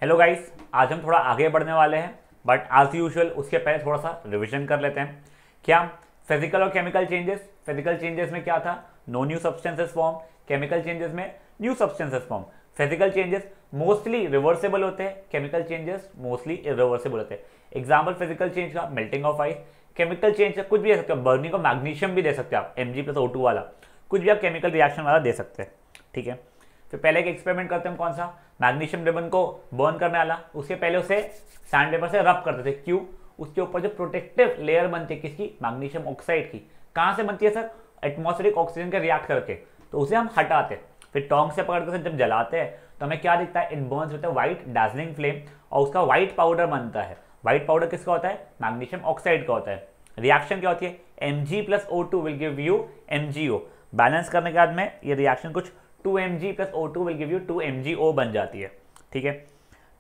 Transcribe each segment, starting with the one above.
Hello guys, आज हम थोड़ा आगे बढ़ने वाले हैं बट एज यूजुअल उसके पहले थोड़ा सा रिवीजन कर लेते हैं। क्या फिजिकल और केमिकल चेंजेस, फिजिकल चेंजेस में क्या था, no new substances form, chemical changes में new substances form. Physical changes mostly reversible होते हैं, केमिकल चेंजेस मोस्टली इरिवर्सेबल होते हैं। एग्जाम्पल फिजिकल चेंज का melting of ice, chemical change का कुछ भी दे सकते हो, बर्निंग ऑफ मैग्नीशियम भी दे सकते हैं आप, Mg+O2 वाला कुछ भी आप केमिकल रिएक्शन वाला दे सकते हैं। ठीक है, फिर पहले एक एक्सपेरिमेंट करते हैं, कौन सा, मैग्नीशियम रिबन को बर्न करने वाला। उसके पहले उसे सैंड पेपर से रब करते थे, क्यों, उसके ऊपर जो प्रोटेक्टिव लेयर बनती है किसकी, मैग्नीशियम ऑक्साइड की। कहाँ से बनती है सर, एटमॉस्फेरिक ऑक्सीजन के रिएक्ट करके, तो उसे हम हटाते हैं। फिर टोंग से पकड़ कर जब जलाते हैं तो हमें क्या दिखता है, it Burns with a white Darjeeling flame, और उसका व्हाइट पाउडर बनता है। व्हाइट पाउडर किसका होता है, मैग्नीशियम ऑक्साइड का होता है। रिएक्शन क्या होती है, Mg+O2 will give you MgO। Balance करने के बाद में ये रिएक्शन कुछ 2Mg+O2 will give you 2MgO बन जाती है। ठीक है,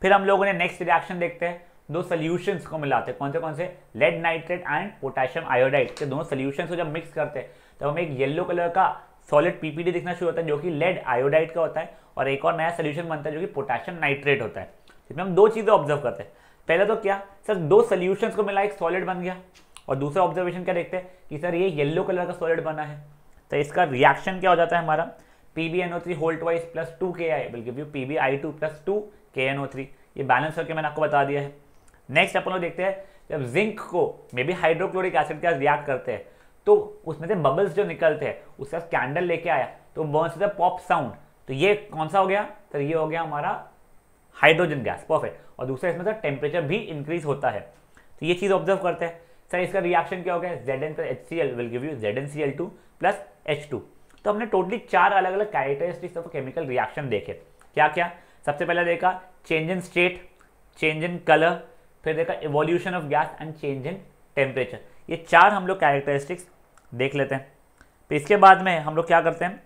फिर हम लोगों ने नेक्स्ट रिएक्शन देखते हैं, दो सॉल्यूशंस को मिलाते हैं, कौन से, lead nitrate and potassium iodide के दोनों सॉल्यूशंस को जब मिक्स करते हैं तो हमें एक येलो कलर का सॉलिड पीपीडी दिखना शुरू होता है जो कि लेड आयोडाइड का होता है, और एक और नया सोल्यूशन बनता है जो कि पोटेशियम नाइट्रेट होता है। इसमें हम दो चीजें ऑब्जर्व करते हैं, पहले तो क्या सर, दो सॉल्यूशंस को मिला एक सॉलिड बन गया, और दूसरा ऑब्जर्वेशन क्या देखते हैं कि सर ये येलो कलर का सॉलिड बना है, तो इसका रिएक्शन क्या हो जाता है हमारा, PbNO3 whole twice plus 2Ki will give you PbI2 plus 2KNO3। ये बैलेंस करके मैंने आपको बता दिया है। नेक्स्ट अपन लोग देखते हैं, जब जिंक को मे बी हाइड्रोक्लोरिक एसिड के साथ रिएक्ट करते हैं तो उसमें से बबल्स जो निकलते हैं, उसका कैंडल लेके आया तो Burns with a pop sound, तो ये कौन सा हो गया, तो ये हो गया हमारा हाइड्रोजन गैस, परफेक्ट। और दूसरा इसमें सर टेम्परेचर भी इंक्रीज होता है, तो ये चीज ऑब्जर्व करते हैं। सर इसका रिएक्शन क्या हो गया, Zn+HCl will give you ZnCl2 plus H2। तो हमने टोटली 4 अलग अलग कैरेक्टरिस्टिक्स ऑफ केमिकल रिएक्शन देखे। क्या क्या, सबसे पहले देखा change in state, change in colour, फिर देखा evolution of gas and change in temperature. ये 4 हम लोग कैरेक्टरिस्टिक्स देख लेते हैं। फिर इसके बाद में हम लोग क्या करते हैं,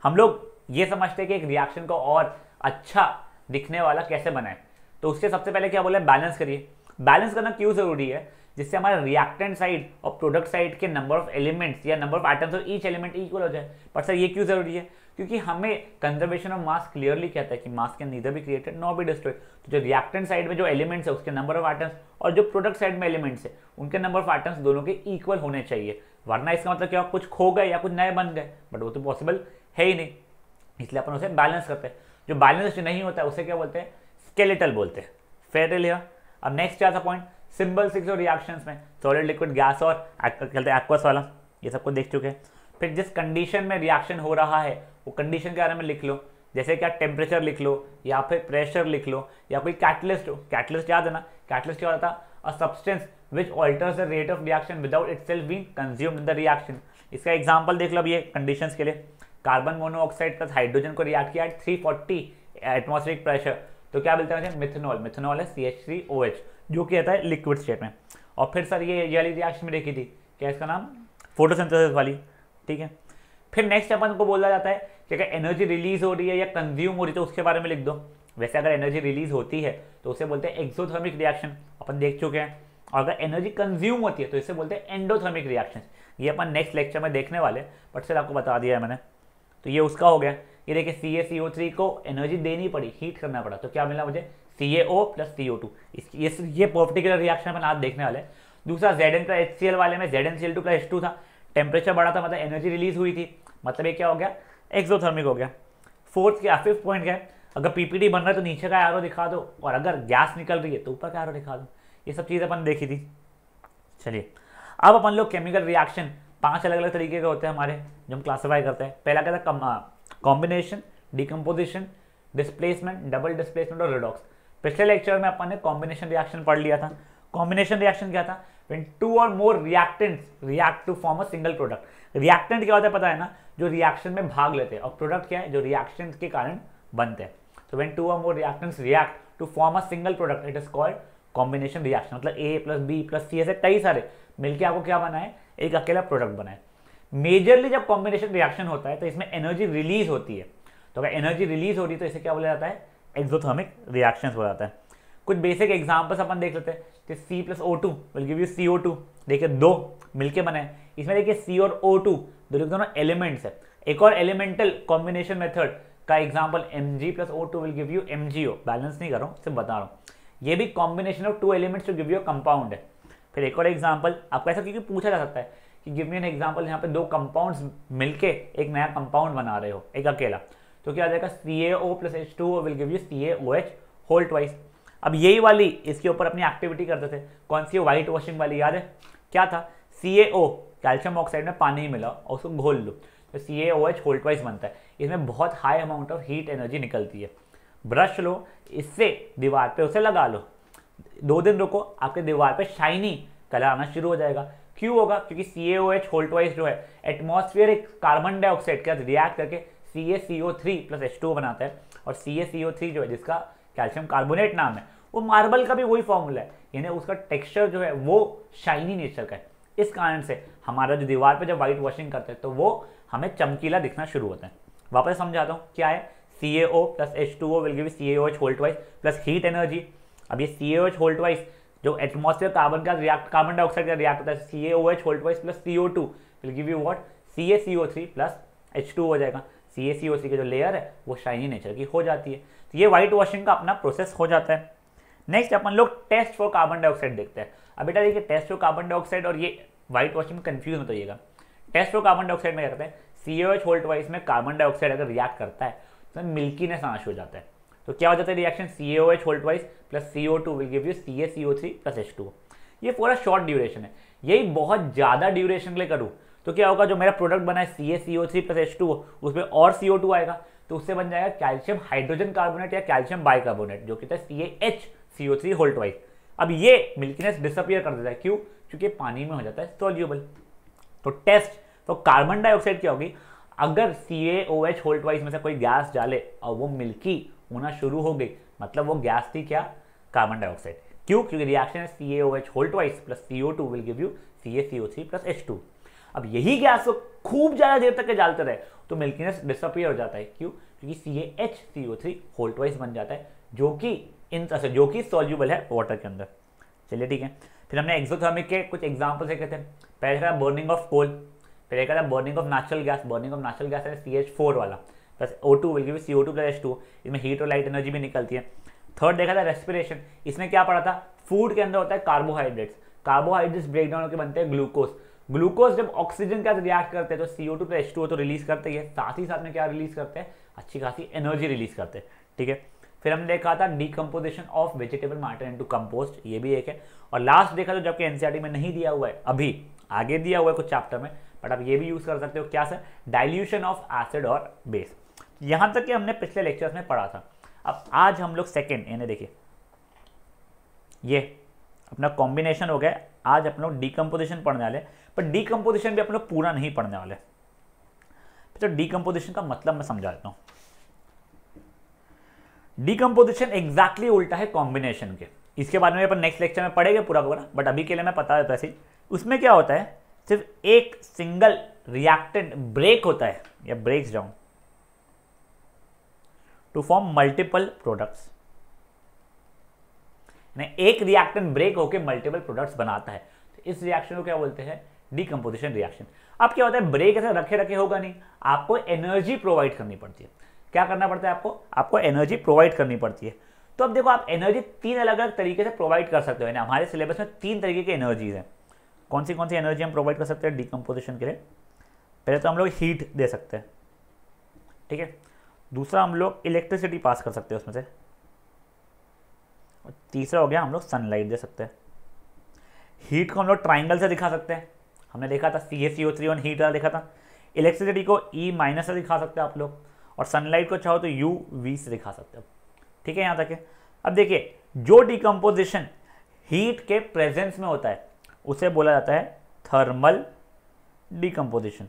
हम लोग ये समझते हैं कि एक रिएक्शन को और अच्छा दिखने वाला कैसे बनाए। तो उससे सबसे पहले क्या बोले, बैलेंस करिए। बैलेंस करना क्यों जरूरी है, जिससे हमारे रिएक्टेंट साइड और प्रोडक्ट साइड के नंबर ऑफ एलिमेंट्स या number of atoms of each element equal हो जाए। पर सर ये क्यों जरूरी है, क्योंकि हमें कंजर्वेशन ऑफ मास क्लियरली कहता है कि मास can neither be created nor be destroyed. तो जो रिएक्टेंट साइड में जो एलिमेंट्स है उसके नंबर ऑफ एटम्स और जो प्रोडक्ट साइड में एलिमेंट्स है उनके नंबर ऑफ एटम्स दोनों के इक्वल होने चाहिए, वरना इसका मतलब क्या, कुछ खो गए या कुछ नए बन गए, बट वो तो पॉसिबल है ही नहीं। इसलिए अपन उसे बैलेंस करते हैं। जो बैलेंस नहीं होता है उसे क्या बोलते हैं, स्केलेटल बोलते हैं। फेयर लिया। अब नेक्स्ट क्या था पॉइंट, सिंबल 6 और रिएक्शंस में सॉलिड लिक्विड गैस और कहते हैं एक्वस वाला, ये सबको देख चुके हैं। फिर जिस कंडीशन में रिएक्शन हो रहा है वो कंडीशन के बारे में लिख लो, जैसे क्या टेम्परेचर लिख लो या फिर प्रेशर लिख लो या कोई कैटलिस्ट हो। कैटलिस्ट याद है ना, कैटलिस्ट क्या होता है, a substance which alters the rate of reaction without itself being consumed in the reaction. इसका एग्जांपल देख लो अब ये कंडीशंस के लिए, कार्बन मोनोऑक्साइड प्लस हाइड्रोजन को रिएक्ट किया एट 340 एटमॉस्फेरिक प्रेशर, तो क्या मिलता है, मिथेनॉल। मिथेनॉल है CH3OH जो कि रहता है लिक्विड स्टेट में। और फिर सर ये वाली रिएक्शन में देखी थी, क्या इसका नाम, फोटोसिंथेसिस वाली। ठीक है, फिर नेक्स्ट अपन को बोला जाता है कि अगर एनर्जी रिलीज हो रही है या कंज्यूम हो रही है तो उसके बारे में लिख दो। वैसे अगर एनर्जी रिलीज होती है तो उसे बोलते हैं एक्सोथर्मिक रिएक्शन, अपन देख चुके हैं। और अगर एनर्जी कंज्यूम होती है तो इसे बोलते हैं एंडोथर्मिक रिएक्शन। ये अपन नेक्स्ट लेक्चर में देखने वाले, बट सर आपको बता दिया है मैंने। तो ये उसका हो गया। ये देखिए CaCO3 को एनर्जी देनी पड़ी, हीट करना पड़ा, तो क्या मिला मुझे, CaO प्लस CO2। ये पर्टिकुलर रिएक्शन अपन आज देखने वाले। दूसरा Zn+HCl वाले में ZnCl2 प्लस H2 था, टेम्परेचर बढ़ा था मतलब एनर्जी रिलीज हुई थी, मतलब ये क्या हो गया, एक्सोथर्मिक हो गया। फिफ्थ पॉइंट क्या है, अगर पीपीटी बन रहा है तो नीचे का एरो दिखा दो, और अगर गैस निकल रही है तो ऊपर का एरो दिखा दो। ये सब चीज़ अपन देखी थी। चलिए अब अपन लोग केमिकल रिएक्शन 5 अलग अलग तरीके के होते हैं हमारे, जो हम क्लासीफाई करते हैं। पहला क्या था, combination, decomposition, displacement, double displacement और रिडॉक्स। पिछले लेक्चर में अपन ने कॉम्बिनेशन रिएक्शन पढ़ लिया था। कॉम्बिनेशन रिएक्शन क्या था, when two or more reactants react to form a single product। Reactant क्या होता है पता है ना, जो रिएक्शन में भाग लेते हैं, और प्रोडक्ट क्या है, जो रिएक्शन के कारण बनते हैं। तो when two or more reactants react to form a single product it is called combination reaction। मतलब A plus B plus C ऐसे कई सारे मिलके आपको क्या बना है, एक अकेला प्रोडक्ट बना है। मेजरली जब कॉम्बिनेशन रिएक्शन होता है तो इसमें एनर्जी रिलीज होती है, तो अगर एनर्जी रिलीज हो रही है तो इसे क्या बोला जाता है, एक्सोथर्मिक रिएक्शन बोला जाता है। कुछ बेसिक एग्जांपल्स अपन देख लेते हैं, कि C+O2 will give you CO2। देखिए दो मिलके बने हैं, इसमें देखिए C और O2 दोनों एलिमेंट्स है। एक और एलिमेंटल कॉम्बिनेशन मेथड का example Mg+O2 will give you MgO, balance नहीं कर रहा हूँ, सिर्फ बता रहा हूँ। ये भी combination of 2 elements to give you compound है। फिर एक और एग्जाम्पल आपको ऐसा क्योंकि पूछा जा सकता है कि गिव मी एन एग्जाम्पल, यहाँ पे 2 कंपाउंड्स मिलके एक नया कंपाउंड बना रहे हो, एक अकेला, तो क्या आ जाएगा CaO+H2O will give you CaOH whole twice. अब यही वाली इसके ऊपर अपनी एक्टिविटी करते थे, कौन सी व्हाइट वॉशिंग वाली, याद है क्या था, CaO कैल्शियम ऑक्साइड में पानी मिला और उसको घोल लो तो CaOH होल ट्वाइस बनता है। इसमें बहुत high amount of heat energy निकलती है। ब्रश लो, इससे दीवार पे उसे लगा लो, 2 दिन रुको, आपके दीवार पे शाइनी कलर आना शुरू हो जाएगा। क्यों होगा? क्योंकि CaOH होल ट्वाइस जो है एटमॉस्फेरिक कार्बन डाइऑक्साइड के साथ रिएक्ट करके CaCO3+H2O बनाता है, और CaCO3 जो है जिसका कैल्शियम कार्बोनेट नाम है, वो मार्बल का भी वही फॉर्मूला है, यानी उसका टेक्सचर जो है वो शाइनी नेचर का है। इस कारण से हमारा जो दीवार पे जब व्हाइट वॉशिंग करते हैं तो वो हमें चमकीला दिखना शुरू होता है। वापस समझाता हूँ क्या है, CaO+H2O will give CaOH whole twice plus heat energy. अब ये CaOH होल ट्वाइस जो एटमॉस्फेयर कार्बन डाइऑक्साइड का रिएक्ट होता है, CaOH whole twice plus CO2 will give you what, CaCO3+H2 हो जाएगा। CaCO3 की जो लेयर है वो शाइनी नेचर की हो जाती है। तो ये व्हाइट वॉशिंग का अपना प्रोसेस हो जाता है। नेक्स्ट अपन लोग टेस्ट फॉर कार्बन डाइऑक्साइड देखते हैं। अब बेटा देखिए, टेस्ट फॉर कार्बन डाइऑक्साइड और ये व्हाइट वॉशिंग में कंफ्यूज मत होइएगा। टेस्ट फॉर कार्बन डाइऑक्साइड में क्या करते हैं, CaOH होल ट्वाइस में कार्बन डाइऑक्साइड अगर रिएक्ट करता है तो मिल्कीनेस आना शुरू हो जाता है। तो क्या हो जाता है reaction, CaOH whole twice plus CO2 will give you CaCO3+H2O। ये पूरा शॉर्ट ड्यूरेशन है। यही बहुत ज़्यादा ड्यूरेशन के लिए करूँ तो क्या होगा, जो मेरा प्रोडक्ट बना है CaCO3+H2O उसमें और CO2 आएगा, तो उससे बन जाएगा कैल्शियम हाइड्रोजन कार्बोनेट या कैल्शियम बाइकार्बोनेट, जो कि CaHCO3 होल ट्वाइस। अब ये मिल्कीनेस डिसअपियर कर देता है। क्यों? क्योंकि पानी में हो जाता है सॉल्यूबल। तो टेस्ट तो कार्बन डाइऑक्साइड क्या होगी, अगर CaOH होल ट्वाइस में से कोई गैस डाले और वो मिल्की होना शुरू हो गई, मतलब वो गैस थी क्या, कार्बन डाइऑक्साइड। क्यों? क्योंकि रिएक्शन है CaOH whole twice plus CO2 will give you CaCO3+H2। अब यही गैस को खूब ज्यादा देर तक डालते रहे तो मिल्कीनेस डिसअपियर हो जाता है। क्यों? क्योंकि CaHCO3 होल ट्वाइस बन जाता है, जो कि सॉल्यूबल है वाटर के अंदर। चलिए ठीक है। फिर हमने एक्सोथर्मिक के कुछ एग्जांपल देखे थे। पहले था बर्निंग ऑफ कोल, फिर एक था burning of natural gas. Burning of natural gas है CH4 वाला plus O2 will give CO2+H2। इसमें हीट और लाइट एनर्जी भी निकलती है। थर्ड देखा था रेस्पिरेशन। इसमें क्या पढ़ा था, फूड के अंदर होता है कार्बोहाइड्रेट्स, कार्बोहाइड्रेट्स ब्रेक डाउन होकर बनते हैं ग्लूकोज। ग्लूकोज जब ऑक्सीजन के साथ रिएक्ट करते हैं तो CO2+H2O तो रिलीज करते ही है, साथ ही साथ में क्या रिलीज करते हैं, अच्छी खासी एनर्जी रिलीज करते हैं। ठीक है। फिर हमने देखा था decomposition of vegetable matter into compost, ये भी एक है। और लास्ट देखा तो जबकि एनसीईआरटी में नहीं दिया हुआ है, अभी आगे दिया हुआ है कुछ चैप्टर में, बट आप ये भी यूज कर सकते हो। क्या सर, डाइल्यूशन ऑफ एसिड और बेस। यहां तक कि हमने पिछले लेक्चर्स में पढ़ा था। अब आज हम लोग सेकेंड, यानी देखिए ये अपना कॉम्बिनेशन हो गया। आज अपन लोग डीकम्पोजिशन पढ़ने वाले, पर डीकम्पोजिशन भी अपन लोग पूरा नहीं पढ़ने वाले। तो डीकम्पोजिशन का मतलब मैं समझा देता हूं। डीकम्पोजिशन एग्जैक्टली उल्टा है कॉम्बिनेशन के। इसके बारे में अपन नेक्स्ट लेक्चर में पढ़ेंगे पूरा पूरा, बट अभी के लिए मैं बता देता ऐसे ही। उसमें क्या होता है, सिर्फ एक सिंगल रिएक्टेंट ब्रेक होता है या breaks down to form multiple products. एक रिएक्टेंट ब्रेक होकर मल्टीपल प्रोडक्ट्स बनाता है, तो इस रिएक्शन को क्या बोलते हैं, डीकम्पोजिशन रिएक्शन। अब क्या होता है, ब्रेक ऐसे रखे रखे होगा नहीं, आपको एनर्जी प्रोवाइड करनी पड़ती है। क्या करना पड़ता है आपको एनर्जी प्रोवाइड करनी पड़ती है। तो अब देखो, आप एनर्जी 3 अलग अलग तरीके से प्रोवाइड कर सकते हो। यानी हमारे सिलेबस में 3 तरीके की एनर्जीज हैं। कौन सी एनर्जी हम प्रोवाइड कर सकते हैं डीकम्पोजिशन के लिए? पहले तो हम लोग हीट दे सकते हैं, ठीक है। दूसरा हम लोग इलेक्ट्रिसिटी पास कर सकते हैं उसमें से, और तीसरा हो गया हम लोग सनलाइट दे सकते हैं। हीट को हम लोग ट्राइंगल से दिखा सकते हैं, हमने देखा था CaCO3 और हीट देखा था। इलेक्ट्रिसिटी को E- से दिखा सकते हैं आप लोग, और सनलाइट को चाहो तो UV से दिखा सकते हो। ठीक है, यहाँ तक है। अब देखिए, जो डिकम्पोजिशन हीट के प्रेजेंस में होता है उसे बोला जाता है थर्मल डिकम्पोजिशन।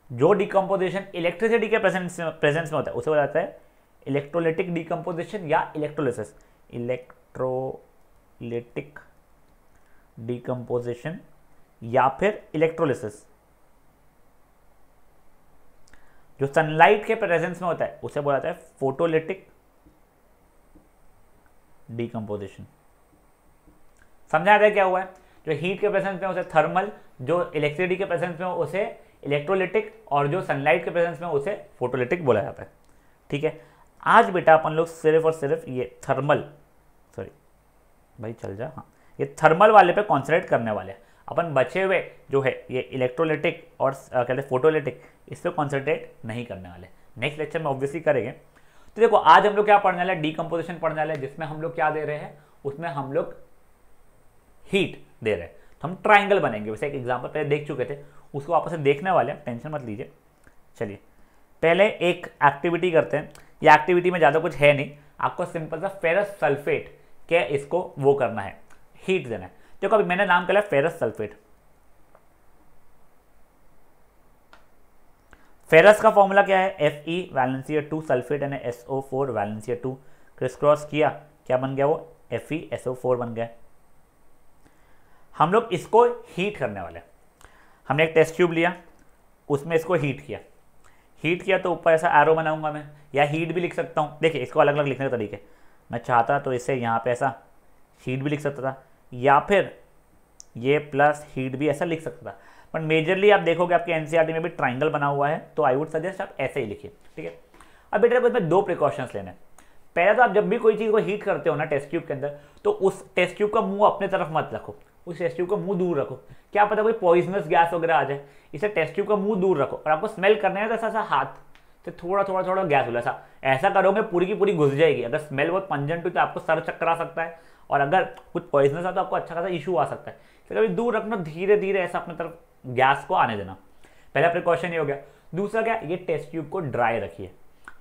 जो डिकम्पोजिशन इलेक्ट्रिसिटी के प्रेजेंस में होता है उसे बोला जाता है इलेक्ट्रोलिटिक डिकम्पोजिशन या इलेक्ट्रोलिसिस। इलेक्ट्रोलिटिक डिकम्पोजिशन या फिर इलेक्ट्रोलिसिस। जो सनलाइट के प्रेजेंस में होता है उसे बोला जाता है फोटोलिटिक डिकम्पोजिशन। समझा था क्या हुआ है? जो हीट के प्रेजेंस में उसे थर्मल, जो इलेक्ट्रिसिटी के प्रेजेंस में उसे इलेक्ट्रोलिटिक, और जो सनलाइट के प्रेजेंस में उसे फोटोलिटिक बोला जाता है। ठीक है, आज बेटा अपन लोग सिर्फ और सिर्फ ये थर्मल, सॉरी भाई चल जा, हाँ, ये थर्मल वाले पे कॉन्सेंट्रेट करने वाले हैं अपन। बचे हुए जो है ये इलेक्ट्रोलिटिक और कहते हैं फोटोलिटिक, इस पर कॉन्सेंट्रेट नहीं करने वाले। नेक्स्ट लेक्चर में ऑब्वियसली करेंगे। तो देखो आज हम लोग क्या पढ़ने वाले हैं, डीकम्पोजिशन पढ़ने वाले हैं, जिसमें हम लोग क्या दे रहे हैं, उसमें हम लोग हीट दे रहे हैं। तो हम ट्राइंगल बनेंगे, वैसे एक एग्जांपल पहले देख चुके थे, उसको वापस से देखने वाले हैं, टेंशन मत लीजिए। चलिए पहले एक एक्टिविटी करते हैं। ये एक्टिविटी में ज़्यादा कुछ है नहीं, आपको सिंपल सा फेरस सल्फेट के इसको वो करना है, हीट देना है। देखो अभी मैंने नाम किया फेरस सल्फेट। फेरस का फॉर्मूला क्या है, Fe वैलेंसियर 2 सल्फेट यानी SO4 वैलेंसियर 2, क्रिस क्रॉस किया, क्या बन गया वो FeSO4 बन गया। हम लोग इसको हीट करने वाले हैं। हमने एक टेस्ट ट्यूब लिया, उसमें इसको हीट किया, हीट किया तो ऊपर ऐसा एरो बनाऊंगा मैं, या हीट भी लिख सकता हूँ। देखिए इसको अलग अलग लिखने के तरीके, मैं चाहता तो इसे यहाँ पे ऐसा हीट भी लिख सकता था, या फिर ये प्लस हीट भी ऐसा लिख सकता था। बट मेजरली आप देखोगे आपके एनसीईआरटी में भी ट्राइंगल बना हुआ है, तो आई वुड सजेस्ट आप ऐसे ही लिखिए। ठीक है, अब बेटा इसमें 2 प्रिकॉशंस लेने हैं। पहला तो आप जब भी कोई चीज़ को हीट करते हो ना टेस्ट ट्यूब के अंदर, तो उस टेस्ट ट्यूब का मुंह अपने तरफ मत रखो, उस टेस्ट ट्यूब का मुंह दूर रखो। क्या पता कोई पॉइजनस गैस वगैरह आ जाए, इसे टेस्ट ट्यूब का मुंह दूर रखो। और आपको स्मेल करना है तो ऐसा हाथ से थोड़ा थोड़ा थोड़ा गैस हो, ऐसा करोगे पूरी की पूरी घुस जाएगी। अगर स्मेल बहुत पंजेंट हुई तो आपको सर चक्कर आ सकता है, और अगर कुछ पॉइजनस आ तो आपको अच्छा खासा इशू आ सकता है। तो कभी दूर रखना, धीरे धीरे ऐसा अपने तरफ गैस को आने देना। पहला प्रिकॉशन ये हो गया। दूसरा क्या, ये टेस्ट ट्यूब को ड्राई रखिए।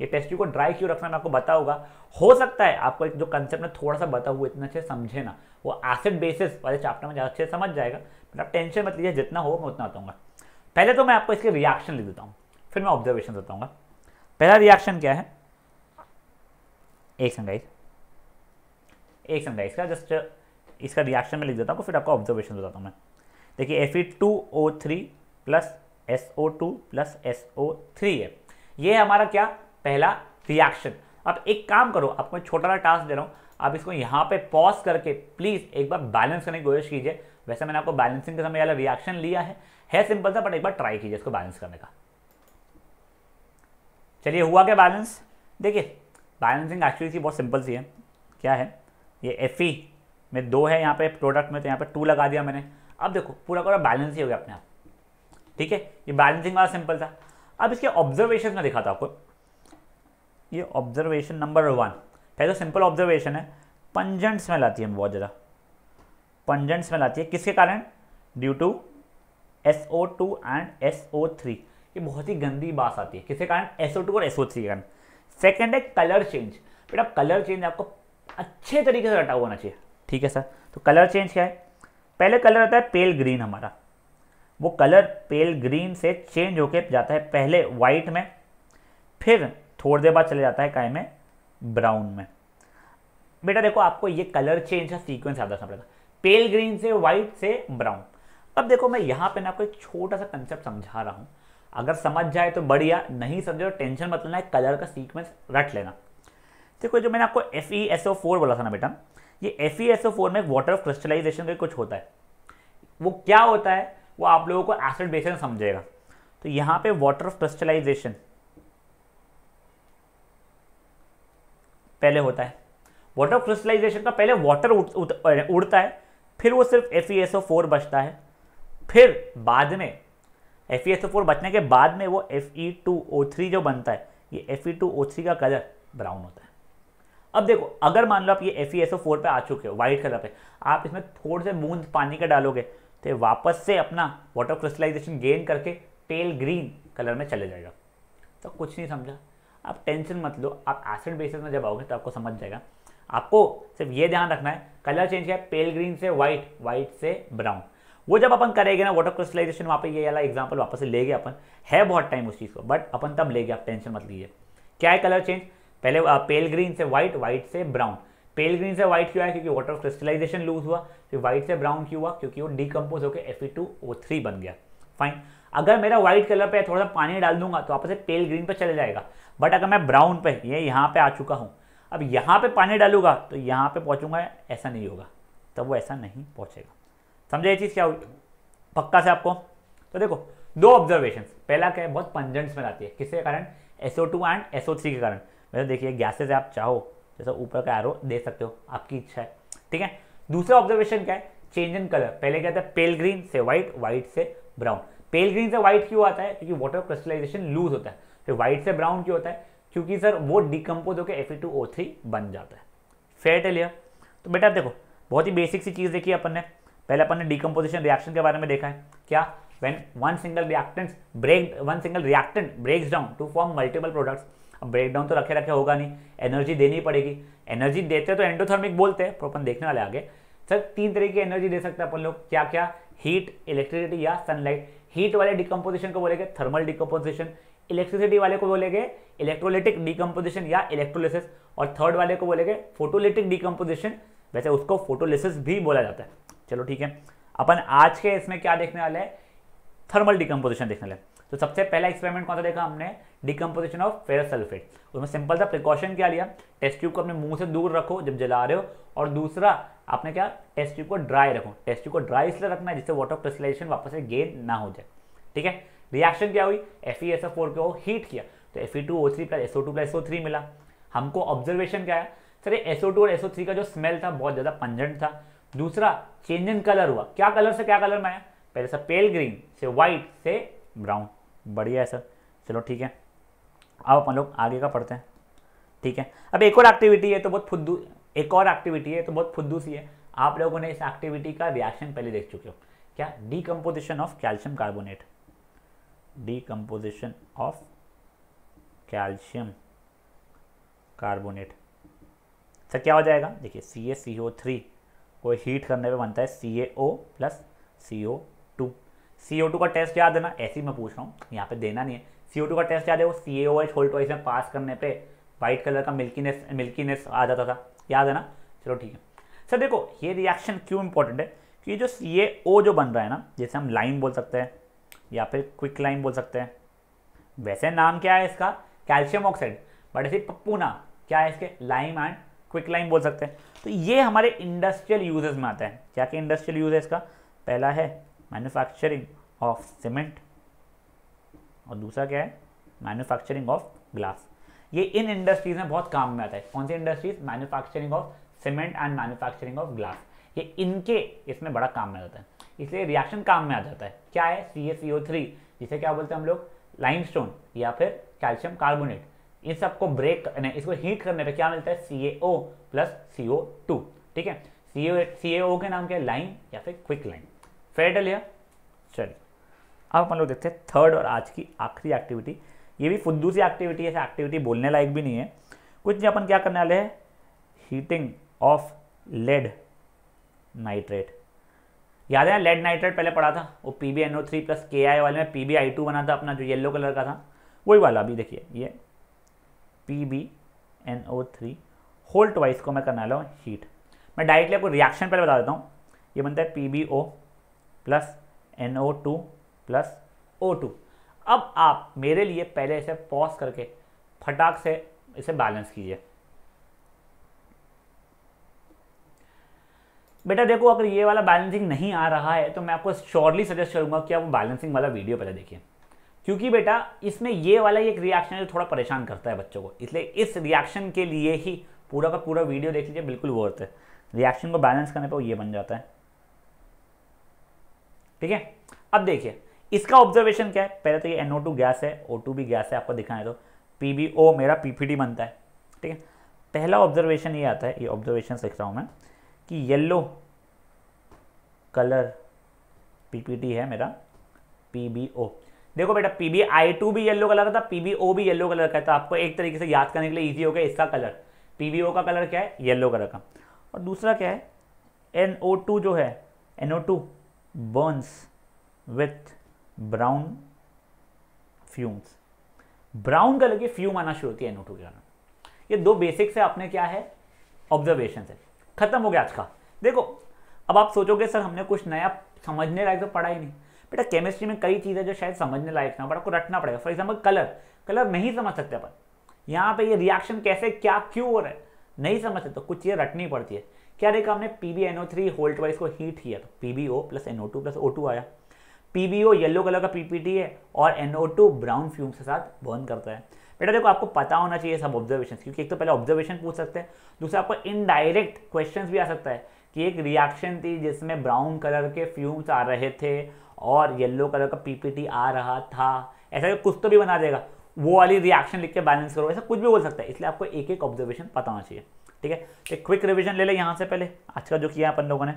ये टेस्ट ट्यूब को ड्राई क्यों रखना मैं आपको बताऊंगा। हो सकता है आपको एक जो कंसेप्ट में थोड़ा सा बता हुआ इतना अच्छे समझे ना, वो एसिड बेसिस वाले चैप्टर में ज़्यादा अच्छे समझ जाएगा। बट आप टेंशन मत लीजिए, जितना हो मैं उतना बताऊंगा। पहले तो मैं आपको इसके रिएक्शन लिख देता हूँ, फिर मैं ऑब्जर्वेशन बताऊंगा। पहला रिएक्शन क्या है, एक सेकंड का जस्ट इसका रिएक्शन में लिख देता हूँ, फिर आपको ऑब्जर्वेशन बताता हूँ मैं। देखिए Fe2O3 plus SO2 plus SO3 है, ये हमारा क्या पहला रिएक्शन। अब एक काम करो, आपको छोटा सा टास्क दे रहा हूँ, आप इसको यहाँ पे पॉज करके प्लीज़ एक बार बैलेंस करने की कोशिश कीजिए। वैसे मैंने आपको बैलेंसिंग के समय वाला रिएक्शन लिया है सिंपल सा, बट एक बार ट्राई कीजिए इसको बैलेंस करने का। चलिए हुआ क्या बैलेंस, देखिए बैलेंसिंग एक्चुअली सी बहुत सिंपल सी है। क्या है, ये Fe में 2 है यहाँ पे प्रोडक्ट में, तो यहाँ पे 2 लगा दिया मैंने। अब देखो पूरा पूरा बैलेंस ही हो गया अपने आप। ठीक है, ये बैलेंसिंग वाला सिंपल था। अब इसके ऑब्जर्वेशन में दिखाता हूँ आपको। ये ऑब्जर्वेशन नंबर 1, पहले तो सिंपल ऑब्जर्वेशन है, पंजेंट स्मेल आती है बहुत ज़्यादा, पंजेंट स्मेल आती है। किसके कारण, due to SO2 and SO3। ये बहुत ही गंदी बात आती है, किसके कारण, SO2 और SO3 के कारण। सेकेंड है कलर चेंज। बेटा कलर चेंज आपको अच्छे तरीके से रटा होना चाहिए। ठीक है सर, तो कलर चेंज क्या है, पहले कलर आता है पेल ग्रीन हमारा, वो कलर पेल ग्रीन से चेंज होके जाता है पहले वाइट में, फिर थोड़ी देर बाद चले जाता है काय में, ब्राउन में। बेटा देखो आपको ये कलर चेंज का सीक्वेंस याद रखना पड़ेगा, पेल ग्रीन से वाइट से ब्राउन। अब देखो मैं यहाँ पे ना आपको एक छोटा सा कंसेप्ट समझा रहा हूँ, अगर समझ जाए तो बढ़िया, नहीं समझे तो टेंशन मत लेना, कलर का सीक्वेंस रट लेना। देखो जो मैंने आपको FeSO4 बोला था ना बेटा, ये FeSO4 में वाटर क्रिस्टलाइजेशन का कुछ होता है। वो क्या होता है वो आप लोगों को एसिड बेस में समझेगा। तो यहाँ पे वाटर क्रिस्टलाइजेशन पहले होता है, वाटर क्रिस्टलाइजेशन का पहले वाटर उड़ता है, फिर वो सिर्फ FeSO4 बचता है, फिर बाद में FeSO4 बचने के बाद में वो Fe2O3 जो बनता है, ये Fe2O3 का कलर ब्राउन होता है। अब देखो अगर मान लो आप ये FeSO4 पे आ चुके हो व्हाइट कलर पे, आप इसमें थोड़े से बूंद पानी का डालोगे तो वापस से अपना वाटर क्रिस्टलाइजेशन गेन करके पेल ग्रीन कलर में चले जाएगा। तो कुछ नहीं समझा, आप टेंशन मत लो, आप एसिड बेसिस में जब आओगे तो आपको समझ जाएगा। आपको सिर्फ ये ध्यान रखना है कलर चेंज किया पेल ग्रीन से वाइट, वाइट से ब्राउन। वो जब अपन करेंगे ना वाटर क्रिस्टलाइजेशन, वहाँ पे ये वाला एग्जाम्पल वापस से ले गए अपन, है बहुत टाइम उस चीज़ को, बट अपन तब ले गए, आप टेंशन मत लीजिए। क्या है कलर चेंज, पहले पेल ग्रीन से वाइट, वाइट से ब्राउन। पेल ग्रीन से वाइट क्यों आया, क्योंकि वाटर क्रिस्टलाइजेशन लूज हुआ। फिर वाइट से ब्राउन क्यों हुआ, क्योंकि वो डिकम्पोज होकर Fe2O3 बन गया। फाइन, अगर मेरा व्हाइट कलर पे थोड़ा सा पानी डाल दूंगा तो वापस से पेल ग्रीन पे चले जाएगा। बट अगर मैं ब्राउन पे, ये यहाँ पे आ चुका हूँ, अब यहाँ पे पानी डालूंगा तो यहाँ पे पहुँचूंगा, ऐसा नहीं होगा, तब वो ऐसा नहीं पहुँचेगा। समझे ये चीज़ क्या हुई पक्का से आपको। तो देखो दो ऑब्जर्वेशन, पहला क्या है, बहुत पंजेंट स्मेल आती है, किसके कारण, SO2 एंड SO3 के कारण। वैसे देखिए गैसेज आप चाहो जैसा ऊपर का एरो दे सकते हो, आपकी इच्छा है, ठीक है। दूसरा ऑब्जर्वेशन क्या है, चेंज इन कलर। पहले क्या था, पेल ग्रीन से व्हाइट, व्हाइट से ब्राउन। पेल ग्रीन से व्हाइट क्यों आता है, क्योंकि वाटर क्रिस्टलाइजेशन लूज होता है। फिर व्हाइट से ब्राउन क्यों होता है, क्योंकि सर वो डिकम्पोज होकर Fe2O3 बन जाता है। फेयर टेलियर। तो बेटा देखो बहुत ही बेसिक सी चीज देखी अपन ने, पहले अपन ने डिकम्पोजिशन रिएक्शन के बारे में देखा है, क्या, when one single reactant breaks down to form multiple products. अब ब्रेक डाउन तो रखे रखे होगा नहीं, एनर्जी देनी पड़ेगी। एनर्जी देते तो एंडोथर्मिक बोलते हैं, पर अपन देखने वाले आगे। सर 3 तरह की एनर्जी दे सकते हैं अपन लोग, क्या क्या, हीट, इलेक्ट्रिसिटी या सनलाइट। हीट वाले डिकम्पोजिशन को बोलेंगे थर्मल डिकम्पोजिशन, इलेक्ट्रिसिटी वाले को बोलेंगे इलेक्ट्रोलिटिक डिकम्पोजिशन या इलेक्ट्रोलिसिस, और थर्ड वाले को बोलेंगे फोटोलिटिक डिकम्पोजिशन, वैसे उसको फोटोलिसिस भी बोला जाता है। चलो ठीक है, अपन आज के इसमें क्या देखने वाले हैं, थर्मल डिकम्पोजिशन देखने वाले। तो सबसे पहला एक्सपेरिमेंट कौन सा देखा हमने, डिकम्पोजिशन ऑफ फेरस सल्फेट। उसमें सिंपल सा प्रिकॉशन क्या लिया, टेस्ट ट्यूब को अपने मुंह से दूर रखो जब जला रहे हो, और दूसरा आपने क्या, टेस्ट ट्यूब को ड्राई रखो। टेस्ट ट्यूब को ड्राई इसलिए रखना है जिससे वाटर क्रिस्टलाइजेशन वापस से गेन ना हो जाए, ठीक है। रिएक्शन क्या हुई, FeSO4 को हीट किया तो Fe2O3 plus SO2 plus SO3 मिला। हमको ऑब्जर्वेशन क्या है, सर SO2 और SO3 का जो स्मेल था बहुत ज्यादा पंजेंट था। दूसरा चेंज इन कलर हुआ, क्या कलर से क्या कलर में आया, पहले से पेल ग्रीन से व्हाइट से ब्राउन। बढ़िया है सर, चलो ठीक है, अब अपन लोग आगे का पढ़ते हैं, ठीक है। अब एक और एक्टिविटी है तो बहुत फुद्दू सी है। आप लोगों ने इस एक्टिविटी का रिएक्शन पहले देख चुके हो, क्या, decomposition of calcium carbonate. Decomposition of calcium carbonate, sir क्या हो जाएगा, देखिए CaCO3 को हीट करने पे बनता है CaO प्लस CO2। CO2 का टेस्ट याद है ना, ऐसे ही मैं पूछ रहा हूँ, यहाँ पे देना नहीं है। CO2 का टेस्ट याद है, वो CaOH होल ट्वाइस में पास करने पे वाइट कलर का मिल्कीनेस आ जाता था, याद है ना। चलो ठीक है सर, देखो ये रिएक्शन क्यों इंपॉर्टेंट है, कि जो CaO जो बन रहा है ना, जैसे हम लाइम बोल सकते हैं या फिर क्विक लाइम बोल सकते हैं, वैसे नाम क्या है इसका, कैल्शियम ऑक्साइड, बट ऐसे पप्पू ना क्या है इसके, लाइम एंड क्विक लाइम बोल सकते हैं। तो ये हमारे इंडस्ट्रियल यूजेस में आता है। क्या क्या इंडस्ट्रियल यूज है इसका, पहला है मैन्युफैक्चरिंग ऑफ सीमेंट, और दूसरा क्या है, मैन्युफैक्चरिंग ऑफ ग्लास। ये इन इंडस्ट्रीज में बहुत काम में आता है। कौन सी industries, manufacturing of cement and manufacturing of glass, ये इनके इसमें बड़ा काम में आता है, इसलिए रिएक्शन काम में आ जाता है। क्या है, CaCO3 जिसे क्या बोलते हैं हम लोग, लाइमस्टोन या फिर कैल्शियम कार्बोनेट, इन सबको ब्रेक इसको हीट करने पे क्या मिलता है, CaO प्लस CO2, ठीक है। CaO के नाम क्या है, लाइम या फिर क्विक लाइम। फेयर डलिया। चलिए अब अपन लोग देखते हैं थर्ड और आज की आखिरी एक्टिविटी। ये भी फुद्दू सी एक्टिविटी है, एक्टिविटी बोलने लायक भी नहीं है कुछ। अपन क्या करने वाले हैं, हीटिंग ऑफ लेड नाइट्रेट। याद है लेड नाइट्रेट पहले पढ़ा था, वो PbNO3 प्लस Ki वाले में PbI2 बना था अपना, जो येलो कलर का था, वही वाला। अभी देखिए ये PbNO3 होल ट्वाइस को मैं करने वाला हूँ हीट। मैं डायरेक्टली आपको रिएक्शन पहले बता देता हूँ। ये बनता है PbO plus NO2 plus O2। अब आप मेरे लिए पहले इसे पॉज करके फटाक से इसे बैलेंस कीजिए। बेटा देखो, अगर ये वाला बैलेंसिंग नहीं आ रहा है तो मैं आपको श्योरली सजेस्ट करूंगा कि आप वो बैलेंसिंग वाला वीडियो पहले देखिए, क्योंकि बेटा इसमें ये वाला एक रिएक्शन है जो थोड़ा परेशान करता है बच्चों को, इसलिए इस रिएक्शन के लिए ही पूरा का पूरा वीडियो देख लीजिए, बिल्कुल वर्थ है। रिएक्शन को बैलेंस करने पर ये बन जाता है, ठीक है। अब देखिए इसका ऑब्जर्वेशन क्या है, पहले तो ये NO2 गैस है, O2 भी गैस है, आपको दिखाएं तो PbO मेरा PPT बनता है, ठीक है। पहला ऑब्जर्वेशन ये आता है, ये ऑब्जर्वेशन लिख रहा हूं मैं, कि येलो कलर PPT है मेरा PbO। देखो बेटा PbI2 भी येलो कलर का था, PbO भी येलो कलर का था। आपको एक तरीके से याद करने के लिए इजी हो गया, इसका कलर PbO का कलर क्या है, येलो कलर का। और दूसरा क्या है, NO2 जो है, NO2 Burns with brown fumes. Brown colour की फ्यूम आना शुरू होती है NO2 के कारण। ये दो बेसिक से अपने क्या है, ऑब्जर्वेशन है। खत्म हो गया आज का। देखो अब आप सोचोगे सर हमने कुछ नया समझने लायक तो पढ़ा ही नहीं। बेटा केमिस्ट्री में कई चीज़ें जो शायद समझने लायक ना, बट आपको रटना पड़ेगा। फॉर एग्जाम्पल कलर नहीं समझ सकते अपन, यहाँ पे ये रिएक्शन कैसे क्या क्यों हो रहा है नहीं समझ सकते, तो कुछ चीज़ें रटनी पड़ती है। क्या देखा हमने, PbNO3 होल ट्वाइस को हीट किया तो PbO plus NO2 plus O2 आया। PbO येलो कलर का पीपीटी है और NO2 ब्राउन फ्यूम्स के साथ बर्न करता है। बेटा देखो आपको पता होना चाहिए सब ऑब्जर्वेशन, क्योंकि एक तो पहले ऑब्जर्वेशन पूछ सकते हैं, दूसरा आपको इनडायरेक्ट क्वेश्चंस भी आ सकता है कि एक रिएक्शन थी जिसमें ब्राउन कलर के फ्यूम्स आ रहे थे और येलो कलर का पीपीटी आ रहा था, ऐसा कुछ तो भी बना देगा, वो वाली रिएक्शन लिख के बैलेंस करो, ऐसा कुछ भी बोल सकता है। इसलिए आपको एक एक ऑब्जर्वेशन पता होना चाहिए, ठीक है। तो क्विक रिविजन ले ले यहाँ से पहले आज का जो किया अपन लोगों ने।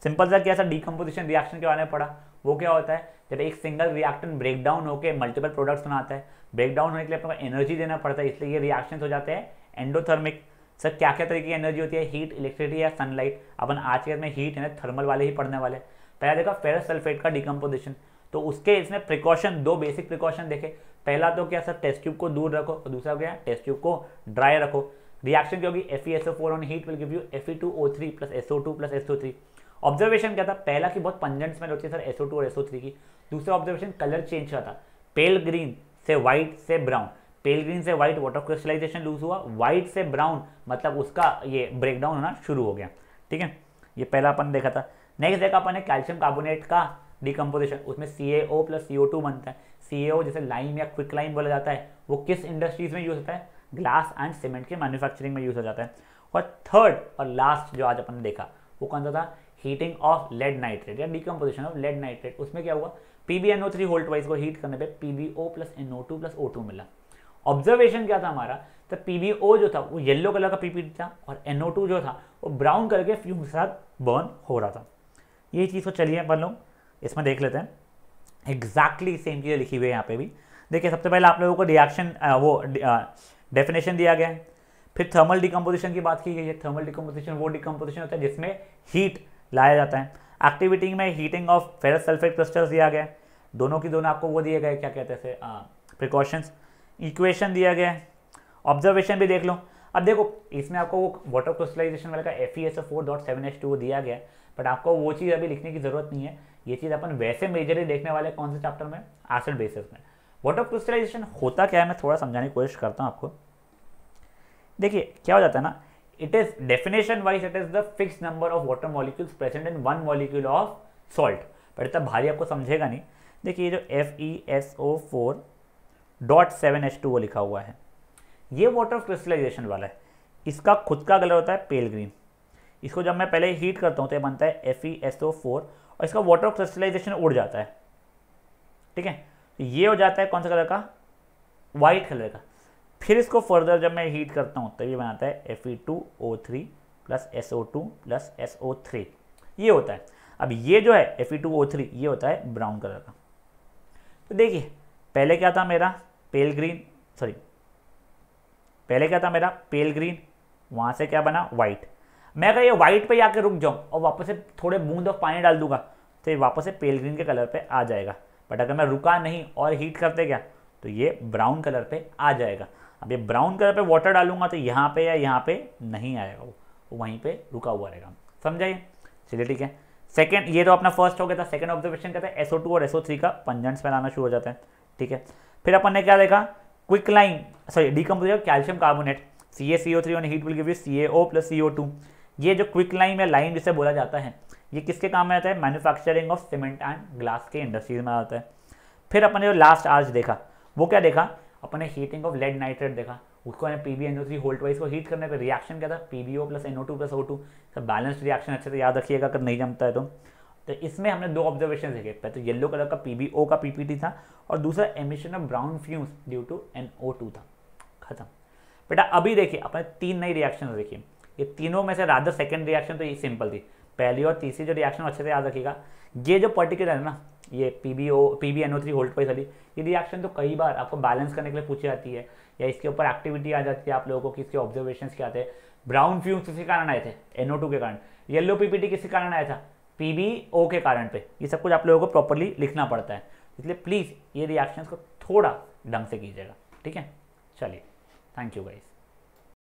सिंपल सा क्या सा डीकम्पोजिशन रिएक्शन के बारे में पढ़ा। वो क्या होता है, जब एक सिंगल रिएक्टेंट ब्रेक डाउन होकर मल्टीपल प्रोडक्ट्स बनाता है, ब्रेक डाउन होने के लिए अपने को एनर्जी देना पड़ता है, इसलिए ये रिएक्शंस हो जाते हैं एंडोथर्मिक। सर क्या क्या तरीके की एनर्जी होती है, हीट, इलेक्ट्रिसिटी या सनलाइट। अपन आज के में हीट है थर्मल वाले ही पढ़ने वाले। पहला देखा फेरस सल्फेट का डीकम्पोजिशन, तो उसके इसमें प्रिकॉशन, दो बेसिक प्रिकॉशन देखे। पहला तो क्या सर, टेस्ट ट्यूब को दूर रखो, और दूसरा क्या, टेस्ट ट्यूब को ड्राई रखो। रिएक्शन क्या होगी, FeSO4 on heat will give you Fe2O3 plus SO2 plus SO3। Observation क्या था, पहला की बहुत पंजेंट स्मेल होती है सर SO2 और SO3 की। दूसरा ऑब्जर्वेशन कलर चेंज का था, पेल ग्रीन से व्हाइट से ब्राउन, पेल ग्रीन से व्हाइट वाटर क्रिस्टलाइजेशन लूज हुआ, व्हाइट से ब्राउन मतलब उसका ये ब्रेकडाउन होना शुरू हो गया, ठीक है। ये पहला अपन देखा था। नेक्स्ट देखा अपन ने कैल्शियम कार्बोनेट का डिकम्पोजिशन, उसमें CaO प्लस CO2 बनता है। CaO जैसे लाइम या क्विक लाइम बोला जाता है, वो किस इंडस्ट्रीज में यूज होता है, ग्लास एंड सीमेंट के मैन्युफैक्चरिंग में यूज हो जाता है। और थर्ड और लास्ट जो आज अपन ने देखा वो कौन सा था, हीटिंग ऑफ लेड नाइट्रेट या डिकम्पोजिशन ऑफ लेड नाइट्रेट। उसमें क्या हुआ, PbNO3 होल्ट वाइज को हीट करने पे PbO plus NO2 plus O2 मिला। ऑब्जर्वेशन क्या था हमारा, तो PbO जो था वो येलो कलर का पीपीटी था और NO2 जो था वो ब्राउन कलर के फ्यूम के साथ बर्न हो रहा था। ये चीज़ को चलिए अपन लोग इसमें देख लेते हैं। एग्जैक्टली सेम चीज़ें लिखी हुई है यहाँ पे भी। देखिए सबसे पहले आप लोगों को रिएक्शन वो डेफिनेशन दिया गया है, फिर थर्मल डिकम्पोजिशन की बात की गई है। थर्मल डिकम्पोजिशन वो डिकम्पोजिशन होता है जिसमें हीट लाया जाता है। एक्टिविटी में heating of ferrous sulphate crystals दिया गया है, दोनों की दोनों आपको वो दिए गए क्या कहते हैं प्रिकॉशंस। इक्वेशन दिया गया है, ऑब्जर्वेशन भी देख लो। अब देखो इसमें आपको वो वाटर क्रिस्टलाइजेशन वाले का FeSO4.7H2 दिया गया है, बट आपको वो चीज़ अभी लिखने की जरूरत नहीं है। ये चीज़ अपन वैसे मेजरली देखने वाले कौन से चैप्टर में, एसिड बेसिस में। वाटर क्रिस्टलाइजेशन होता क्या है मैं थोड़ा समझाने की कोशिश करता हूँ आपको। देखिए क्या हो जाता है ना, it is definition wise it is the fix number of water molecules present in one molecule of salt, but इतना भारी आपको समझेगा नहीं। देखिए जो FeSO4.7H2O लिखा हुआ है ये वाटर क्रिस्टलाइजेशन वाला है, इसका खुद का कलर होता है पेल ग्रीन। इसको जब मैं पहले हीट करता हूँ तो ये बनता है FeSO4 और इसका वाटर क्रिस्टलाइजेशन उड़ जाता है, ठीक है। ये हो जाता है कौन सा कलर का, वाइट कलर का। फिर इसको फर्दर जब मैं हीट करता हूँ तो ये बनाता है Fe2O3 plus SO2 plus SO3, ये होता है। अब ये जो है Fe2O3 ये होता है ब्राउन कलर का। तो देखिए पहले क्या था मेरा पेल ग्रीन, सॉरी पहले क्या था मेरा पेल ग्रीन, वहाँ से क्या बना वाइट। मैं अगर ये वाइट पे जाके रुक जाऊँ और वापस से थोड़े बूंद ऑफ पानी डाल दूंगा तो ये वापस से पेल ग्रीन के कलर पे आ जाएगा। बट अगर मैं रुका नहीं और हीट करते क्या तो ये ब्राउन कलर पे आ जाएगा। अब ये ब्राउन कलर पे वाटर डालूंगा तो यहाँ पे या यहाँ पे नहीं आएगा, वो वहीं पे रुका हुआ रहेगा। समझाइए, चलिए ठीक है। सेकंड, ये तो अपना फर्स्ट हो गया था। सेकंड ऑब्जर्वेशन कहता है SO2 और SO3 का पंजेंट्स में आना शुरू हो जाता है, ठीक है। फिर अपन ने क्या देखा, quick line sorry decomposition calcium carbonate CaCO3 on heat will give you CaO plus CO2। ये जो क्विक लाइन या लाइन जिसे बोला जाता है ये किसके काम में आता है, manufacturing of cement and glass के इंडस्ट्रीज में आता है। फिर अपन ने जो लास्ट आज देखा वो क्या देखा, अपन ने हीटिंग ऑफ लेड नाइट्रेट देखा। उसको PbNO3 होल्ट वाइज को हीट करने पे रिएक्शन क्या था, PbO plus NO2 plus O2। सब बैलेंस्ड रिएक्शन अच्छे से याद रखिएगा अगर नहीं जमता है तो इसमें हमने दो ऑब्जर्वेशन देखे। पहले तो येलो कलर का PbO का पीपीटी था और दूसरा emission of brown fumes due to NO2 था। खत्म बेटा। अभी देखिए अपने तीन नई रिएक्शन देखिए, ये तीनों में से रादर सेकंड रिएक्शन तो ये सिंपल थी, पहली और तीसरी जो रिएक्शन अच्छे से याद रखिएगा। ये जो पर्टिकुलर है ना, ये PbNO3 होल्ट वाइज वाली ये रिएक्शन तो कई बार आपको बैलेंस करने के लिए पूछी जाती है, या इसके ऊपर एक्टिविटी आ जाती है आप लोगों को कि इसके ऑब्जर्वेशंस क्या आते हैं। ब्राउन फ्यूम्स किसी कारण आए थे, NO2 के कारण। येलो पीपीटी किसी कारण आया था, PbO के कारण पे। ये सब कुछ आप लोगों को प्रॉपरली लिखना पड़ता है, इसलिए प्लीज़ ये रिएक्शंस को थोड़ा ढंग से कीजिएगा, ठीक है। चलिए, थैंक यू गाइस।